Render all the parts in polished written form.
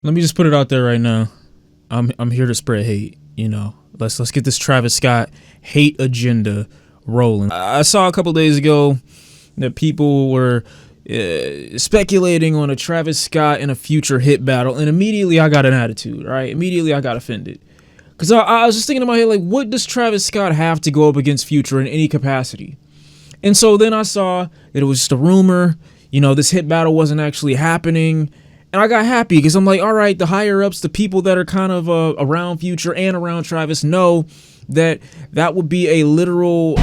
Let me just put it out there right now. I'm here to spread hate. Let's get this Travis Scott hate agenda rolling. I saw a couple days ago that people were speculating on a Travis Scott and a Future hit battle, and immediately I got an attitude. Right? Immediately I got offended because I was just thinking in my head, like, what does Travis Scott have to go up against Future in any capacity? And so then I saw that it was just a rumor. This hit battle wasn't actually happening. And I got happy because I'm like, all right, the higher ups, the people that are kind of around Future and around Travis know that would be a literal...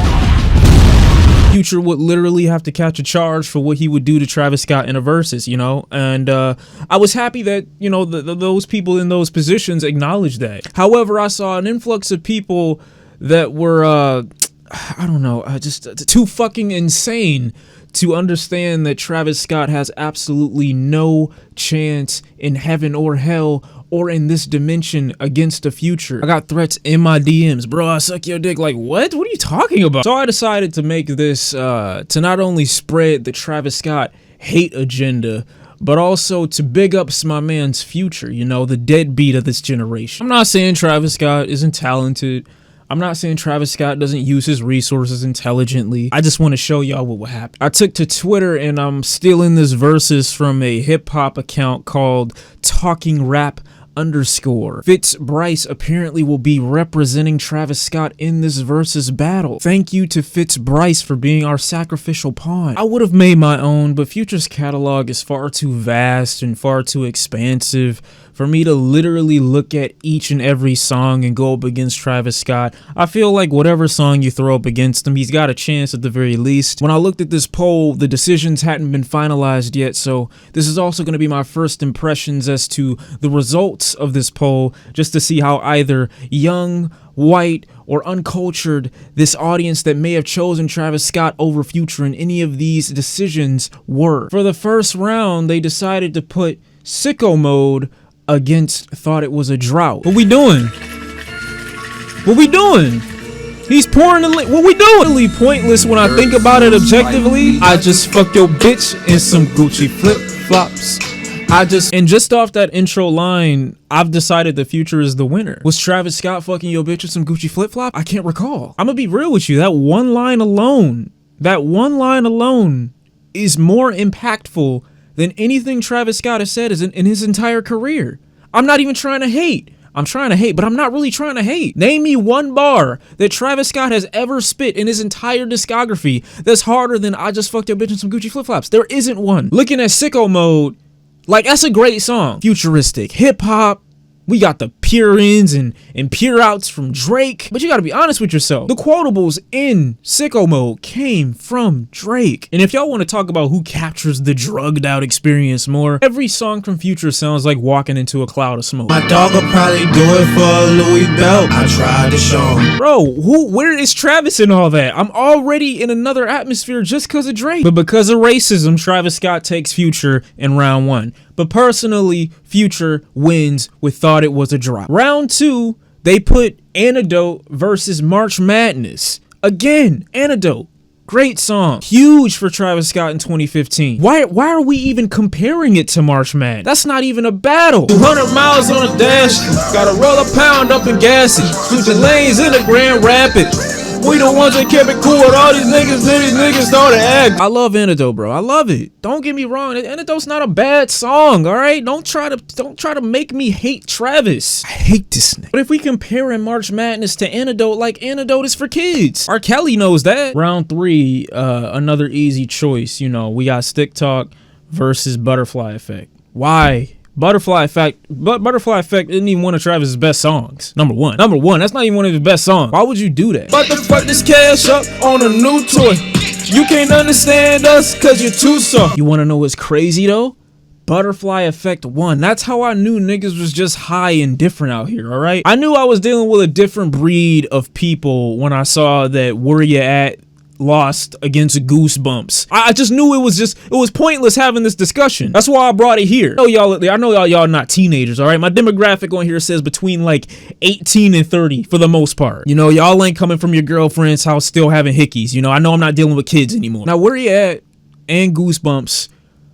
Future would literally have to catch a charge for what he would do to Travis Scott in a versus, and I was happy that, those people in those positions acknowledged that. However, I saw an influx of people that were, I don't know, just too fucking insane to understand that Travis Scott has absolutely no chance in heaven or hell or in this dimension against the Future. I got threats in my DMs. Bro, I suck your dick. Like, what? What are you talking about? So I decided to make this, to not only spread the Travis Scott hate agenda, but also to big up my man's Future, the deadbeat of this generation. I'm not saying Travis Scott isn't talented. I'm not saying Travis Scott doesn't use his resources intelligently. I just want to show y'all what will happen. I took to Twitter and I'm stealing this verses from a hip hop account called Talking Rap _ Fitz Bryce apparently will be representing Travis Scott in this versus battle. Thank you to Fitz Bryce for being our sacrificial pawn. I would have made my own, but Future's catalog is far too vast and far too expansive for me to literally look at each and every song and go up against Travis Scott. I feel like whatever song you throw up against him, he's got a chance at the very least. When I looked at this poll, the decisions hadn't been finalized yet, so this is also going to be my first impressions as to the results of this poll, just to see how either young, white, or uncultured this audience that may have chosen Travis Scott over Future in any of these decisions were. For the first round, they decided to put Sicko Mode against Thought It Was a Drought. What we doing? What we doing? He's pouring the what we doing? Really pointless when I think about it objectively. I just fucked your bitch in some Gucci flip-flops. And just off that intro line, I've decided the Future is the winner. Was Travis Scott fucking your bitch with some Gucci flip-flop? I can't recall. I'm gonna be real with you. That one line alone is more impactful than anything Travis Scott has said in his entire career. I'm not even trying to hate. I'm trying to hate, but I'm not really trying to hate. Name me one bar that Travis Scott has ever spit in his entire discography that's harder than I just fucked your bitch in some Gucci flip-flops. There isn't one. Looking at Sicko Mode, like, that's a great song. Futuristic hip-hop. We got the pure ins and pure outs from Drake. But you gotta be honest with yourself. The quotables in Sicko Mode came from Drake. And if y'all want to talk about who captures the drugged out experience more, every song from Future sounds like walking into a cloud of smoke. My dog will probably do it for a Louis belt. I tried to show him. Bro, where is Travis in all that? I'm already in another atmosphere just because of Drake. But because of racism, Travis Scott takes Future in round 1. But personally, Future wins with Thought It Was a Drop. Round 2, they put Antidote versus March Madness. Again, Antidote. Great song. Huge for Travis Scott in 2015. Why are we even comparing it to March Madness? That's not even a battle. 200 miles on a dash. Gotta roll a pound up in gassy. Switching lanes in the Grand Rapids. We the ones that kept it cool with all these niggas, then these niggas started acting. I love Antidote, bro. I love it. Don't get me wrong. Antidote's not a bad song, all right? Don't try to make me hate Travis. I hate this nigga. But if we comparing March Madness to Antidote, like, Antidote is for kids. R. Kelly knows that. Round 3, another easy choice. We got Stick Talk versus Butterfly Effect. Why? Butterfly Effect isn't even one of Travis's best songs. Number one, that's not even one of his best songs. Why would you do that? But the fuck this cash up on a new toy. You can't understand us cause you're too soft. You wanna know what's crazy though? Butterfly Effect won. That's how I knew niggas was just high and different out here, alright? I knew I was dealing with a different breed of people when I saw that Where Ya At lost against Goosebumps. I just knew it was pointless having this discussion. That's why I brought it here. I know y'all not teenagers, all right? My demographic on here says between like 18 and 30 for the most part. Y'all ain't coming from your girlfriend's house still having hickeys. I know I'm not dealing with kids anymore. Now, Where Ya At and Goosebumps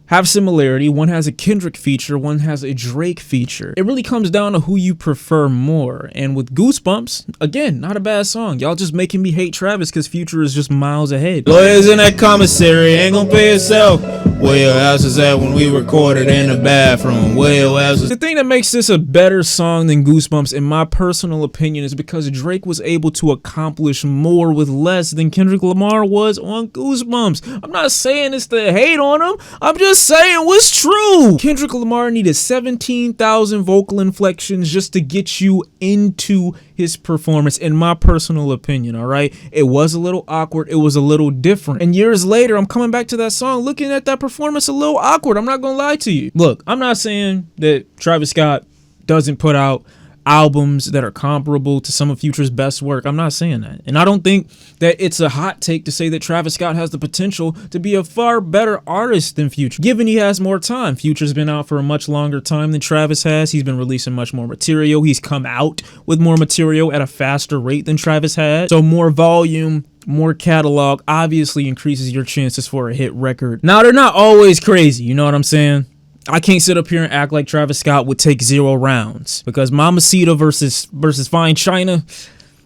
have similarity. One has a Kendrick feature, one has a Drake feature. It really comes down to who you prefer more. And with Goosebumps, again, not a bad song. Y'all just making me hate Travis because Future is just miles ahead. Lawyers in that commissary ain't gonna pay itself. Where your ass was at when we recorded in the bathroom? Where your ass was. The thing that makes this a better song than Goosebumps, in my personal opinion, is because Drake was able to accomplish more with less than Kendrick Lamar was on Goosebumps. I'm not saying this to hate on him. I'm just saying what's true. Kendrick Lamar needed 17,000 vocal inflections just to get you into his performance, in my personal opinion. All right, it was a little awkward, it was a little different, and years later I'm coming back to that song looking at that performance a little awkward. I'm not gonna lie to you. Look, I'm not saying that Travis Scott doesn't put out albums that are comparable to some of Future's best work. I'm not saying that, and I don't think that it's a hot take to say that Travis Scott has the potential to be a far better artist than Future, given he has more time. Future's been out for a much longer time than Travis has. He's been releasing much more material. He's come out with more material at a faster rate than Travis had, so more volume, more catalog obviously increases your chances for a hit record. Now, they're not always crazy, you know what I'm saying? I can't sit up here and act like Travis Scott would take 0 rounds, because Mamacita versus Fine China,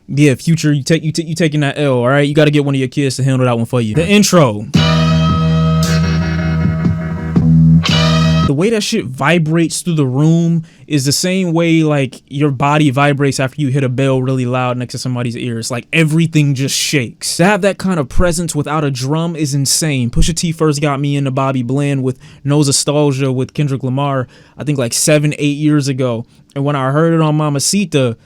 yeah, Future, you taking that L, all right? You got to get one of your kids to handle that one for you. The intro. The way that shit vibrates through the room is the same way like your body vibrates after you hit a bell really loud next to somebody's ears. Like everything just shakes. To have that kind of presence without a drum is insane. Pusha T first got me into Bobby Bland with No Nostalgia with Kendrick Lamar, I think like 7-8 years ago. And when I heard it on Mamacita,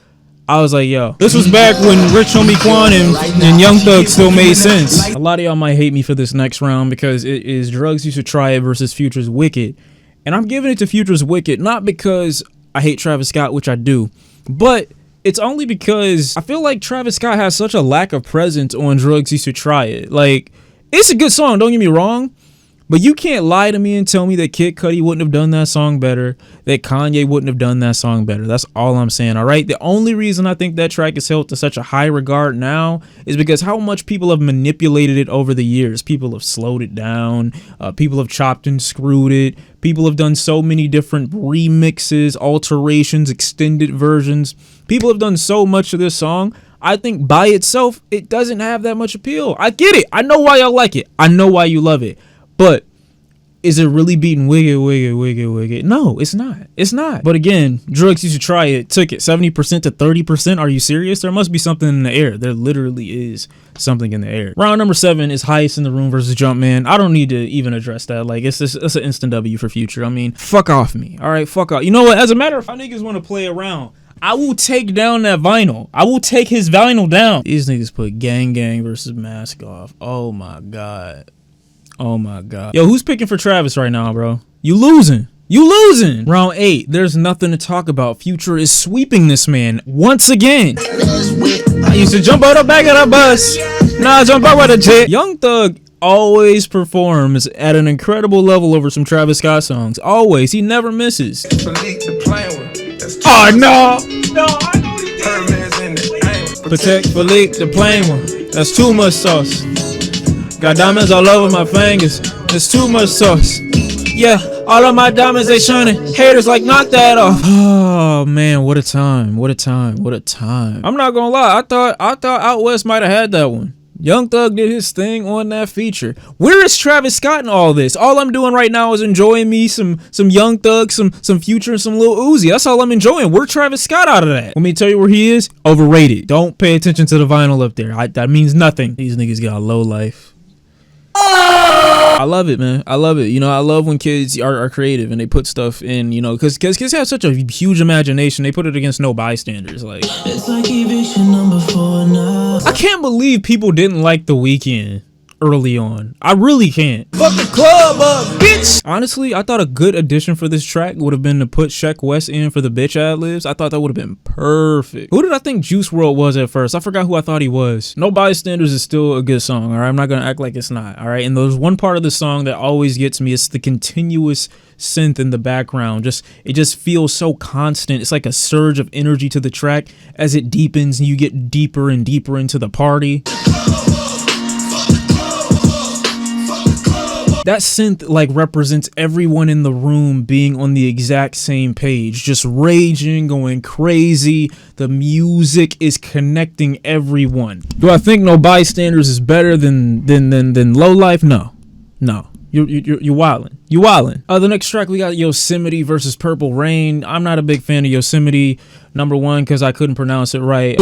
I was like, yo, this was back when Rich Homie Quan and Young Thug still made sense. A lot of y'all might hate me for this next round because it is Drugs You Should Try It versus Future's Wicked. And I'm giving it to Future's Wicked, not because I hate Travis Scott, which I do, but it's only because I feel like Travis Scott has such a lack of presence on Drugs You Should Try It. Like, it's a good song, don't get me wrong, but you can't lie to me and tell me that Kid Cudi wouldn't have done that song better, that Kanye wouldn't have done that song better. That's all I'm saying, all right? The only reason I think that track is held to such a high regard now is because how much people have manipulated it over the years. People have slowed it down. People have chopped and screwed it. People have done so many different remixes, alterations, extended versions. People have done so much of this song. I think by itself, it doesn't have that much appeal. I get it. I know why y'all like it. I know why you love it. But is it really beating Wicked? No, it's not. It's not. But again, Drugs You Should Try It took it 70% to 30%. Are you serious? There must be something in the air. There literally is something in the air. Round number 7 is Highest in the Room versus Jumpman. I don't need to even address that. Like, it's an instant W for Future. I mean, fuck off me. All right, fuck off. You know what? As a matter of fact, niggas want to play around, I will take down that vinyl. I will take his vinyl down. These niggas put Gang Gang versus Mask Off. Oh my God. Oh my God. Yo, who's picking for Travis right now, bro? You losing. You losing. Round 8. There's nothing to talk about. Future is sweeping this man once again. I used to jump out the back of the bus. Now I jump out with a jet. Young Thug always performs at an incredible level over some Travis Scott songs. Always. He never misses. Oh, no. No, I know he did. Protect Philippe, the plain one. That's too much sauce. Got diamonds all over my fingers. There's too much sauce. Yeah, all of my diamonds, they shining. Haters like, knock that off. Oh man, what a time. What a time. What a time. I'm not gonna lie. I thought Out West might have had that one. Young Thug did his thing on that feature. Where is Travis Scott in all this? All I'm doing right now is enjoying me some Young Thug, some Future, and some Lil Uzi. That's all I'm enjoying. Where's Travis Scott out of that? Let me tell you where he is. Overrated. Don't pay attention to the vinyl up there. That means nothing. These niggas got a low life. I love it, man. I love it. You know, I love when kids are creative and they put stuff in, you know, because kids have such a huge imagination. They put it against no bystanders. Like, it's like eviction number 4 now. I can't believe people didn't like The Weeknd early on. I really can't. Fuck the club up, bitch. Honestly, I thought a good addition for this track would have been to put Sheck West in for the bitch ad-libs. I thought that would have been perfect. Who did I think Juice WRLD was at first? I forgot who I thought he was. No Bystanders is still a good song, all right? I'm not gonna act like it's not, all right? And there's one part of the song that always gets me. It's the continuous synth in the background. It just feels so constant. It's like a surge of energy to the track as it deepens and you get deeper and deeper into the party. That synth like represents everyone in the room being on the exact same page, just raging, going crazy. The music is connecting everyone. Do I think No Bystanders is better than Low Life? No. You're wildin'. You wildin'. The next track we got Yosemite versus Purple Rain. I'm not a big fan of Yosemite. Number one, because I couldn't pronounce it right.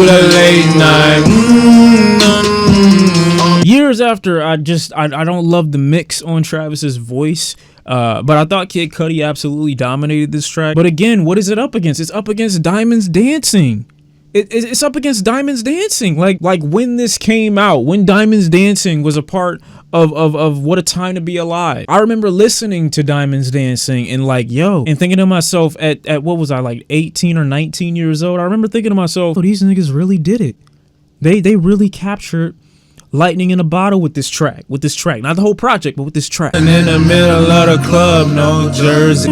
Years after, I don't love the mix on Travis's voice. But I thought Kid Cudi absolutely dominated this track. But again, what is it up against? It's up against Diamonds Dancing. It's up against Diamonds Dancing. Like when this came out, when Diamonds Dancing was a part of What a Time to Be Alive. I remember listening to Diamonds Dancing and like, yo, and thinking to myself at what was I, like 18 or 19 years old? I remember thinking to myself, oh, these niggas really did it. They really captured lightning in a bottle with this track. Not the whole project, but with this track. And in the middle of the club, no jersey.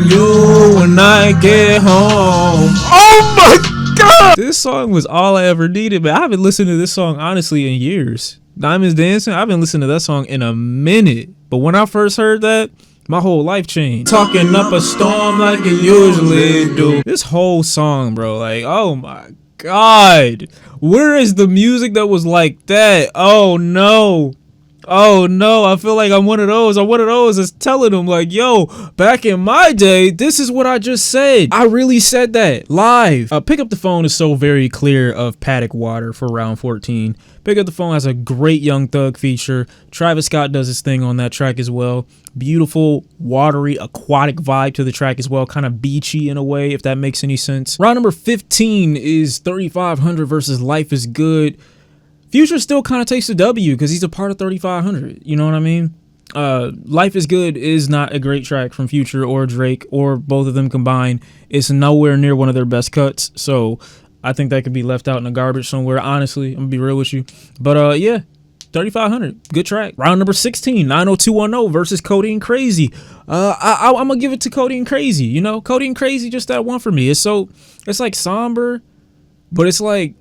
You when I get home. Oh my God! This song was all I ever needed, but I haven't listened to this song honestly in years. Diamonds Dancing, I've been listening to that song in a minute. But when I first heard that, my whole life changed. Talking up a storm like you usually do. This whole song, bro, like, oh my God. Where is the music that was like that? Oh no. I feel like I'm one of those that's telling them like, yo, back in my day, this is what I just said. I really said that live. Pick Up the Phone is so very clear of Paddock Water for round 14. Pick Up the Phone has a great Young Thug feature. Travis Scott does his thing on that track as well. Beautiful, watery, aquatic vibe to the track as well. Kind of beachy in a way, if that makes any sense. Round number 15 is 3500 versus Life is Good. Future still kind of takes the W because he's a part of 3500. You know what I mean? Life is Good is not a great track from Future or Drake or both of them combined. It's nowhere near one of their best cuts. So I think that could be left out in the garbage somewhere. Honestly, I'm gonna be real with you. But yeah, 3500, good track. Round number 16, 90210 versus Codeine Crazy. I'm gonna give it to Codeine Crazy. You know, Codeine Crazy, just that one for me. It's like somber, but it's like,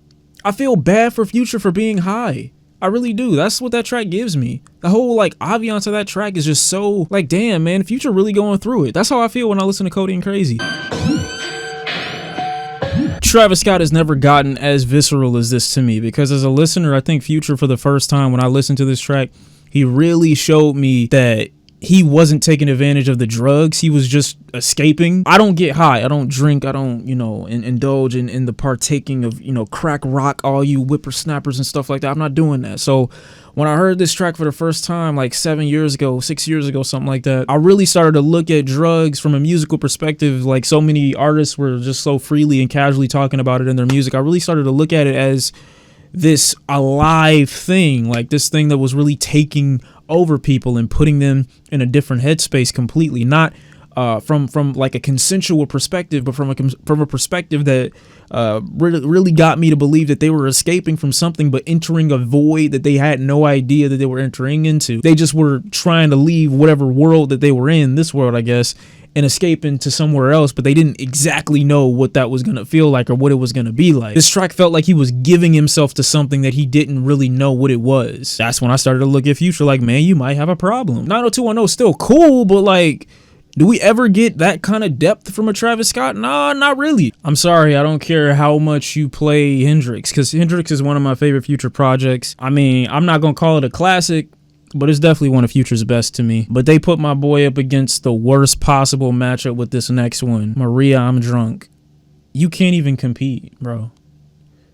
I feel bad for Future for being high. I really do. That's what that track gives me. The whole like ambiance of that track is just so like, damn, man, Future really going through it. That's how I feel when I listen to Codeine Crazy. Travis Scott has never gotten as visceral as this to me because as a listener, I think Future for the first time when I listened to this track, he really showed me that he wasn't taking advantage of the drugs. He was just escaping. I don't get high. I don't drink. I don't, indulge in the partaking of, crack rock, all you whippersnappers and stuff like that. I'm not doing that. So when I heard this track for the first time, like 6 years ago, something like that, I really started to look at drugs from a musical perspective. Like so many artists were just so freely and casually talking about it in their music. I really started to look at it as this alive thing, like this thing that was really taking over people and putting them in a different headspace completely, not from like a consensual perspective, but from a perspective that really got me to believe that they were escaping from something but entering a void that they had no idea that they were entering into. They just were trying to leave whatever world that they were in, this world I guess, and escape into somewhere else, but they didn't exactly know what that was going to feel like or what it was going to be like. This track felt like he was giving himself to something that he didn't really know what it was. That's when I started to look at Future like, man, you might have a problem. 90210 is still cool, but like, do we ever get that kind of depth from a Travis Scott? Nah, not really. I'm sorry, I don't care how much you play Hendrix, because Hendrix is one of my favorite Future projects. I mean, I'm not going to call it a classic, but it's definitely one of Future's best to me. But they put my boy up against the worst possible matchup with this next one. Maria, I'm Drunk. You can't even compete, bro.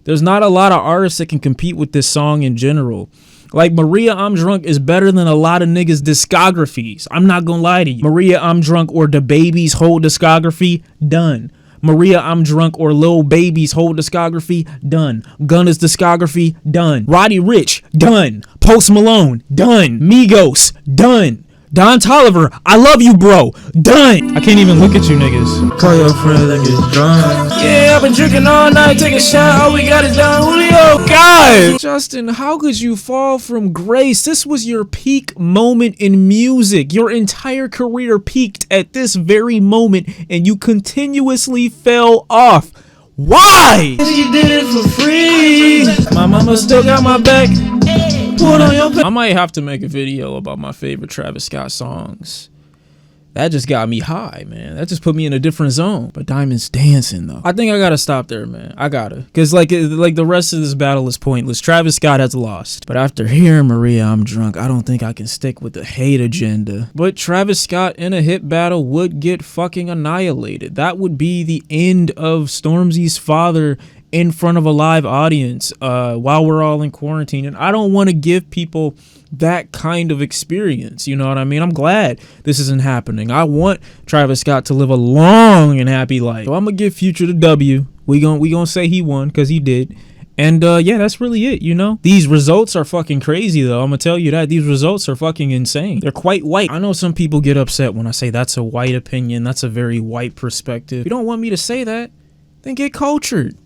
There's not a lot of artists that can compete with this song in general. Like, Maria, I'm Drunk is better than a lot of niggas' discographies. I'm not gonna lie to you. Maria, I'm Drunk or DaBaby's whole discography, done. Maria, I'm Drunk or Lil Baby's whole discography, done. Gunna's discography, done. Roddy Ricch, done. Post Malone, done. Migos, done. Don Toliver, I love you, bro. Done. I can't even look at you niggas. Call your friend and get drunk. Yeah, I've been drinking all night, take a shot. All we got is Don Julio. God! Justin, how could you fall from grace? This was your peak moment in music. Your entire career peaked at this very moment, and you continuously fell off. Why? You did it for free. My mama still got my back. Put on your I might have to make a video about my favorite Travis Scott songs. That just got me high, man. That just put me in a different zone. But Diamond's dancing, though. I think I gotta stop there, man. I gotta. Because, like the rest of this battle is pointless. Travis Scott has lost. But after hearing Maria, I'm drunk, I don't think I can stick with the hate agenda. But Travis Scott in a hip battle would get fucking annihilated. That would be the end of Stormzy's father in front of a live audience while we're all in quarantine. And I don't want to give people that kind of experience, you know what I mean? I'm glad this isn't happening. I want Travis Scott to live a long and happy life. So I'm gonna give Future the W. We gonna say he won because he did. And yeah, that's really it, you know? These results are fucking crazy, though. I'm gonna tell you that. These results are fucking insane. They're quite white. I know some people get upset when I say that's a white opinion. That's a very white perspective. If you don't want me to say that, then get cultured.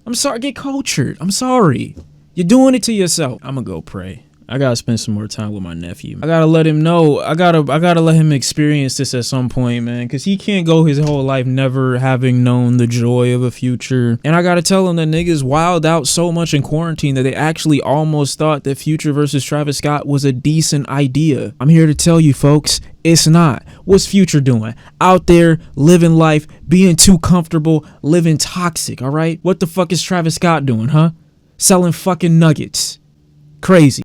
I'm sorry, get cultured. I'm sorry. You're doing it to yourself. I'm gonna go pray. I gotta spend some more time with my nephew. I gotta let him know. I gotta let him experience this at some point, man. Cause he can't go his whole life never having known the joy of a Future. And I gotta tell him that niggas wilded out so much in quarantine that they actually almost thought that Future versus Travis Scott was a decent idea. I'm here to tell you, folks, it's not. What's Future doing? Out there living life, being too comfortable, living toxic, all right? What the fuck is Travis Scott doing, huh? Selling fucking nuggets. Crazy.